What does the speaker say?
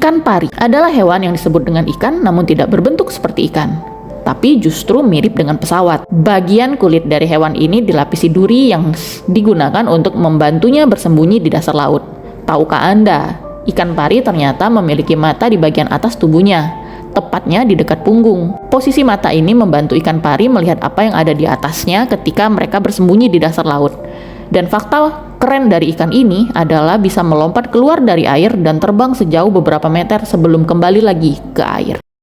Ikan pari adalah hewan yang disebut dengan ikan namun tidak berbentuk seperti ikan, tapi justru mirip dengan pesawat. Bagian kulit dari hewan ini dilapisi duri yang digunakan untuk membantunya bersembunyi di dasar laut. Tahukah Anda, ikan pari ternyata memiliki mata di bagian atas tubuhnya, tepatnya di dekat punggung. Posisi mata ini membantu ikan pari melihat apa yang ada di atasnya ketika mereka bersembunyi di dasar laut. Dan fakta keren dari ikan ini adalah bisa melompat keluar dari air dan terbang sejauh beberapa meter sebelum kembali lagi ke air.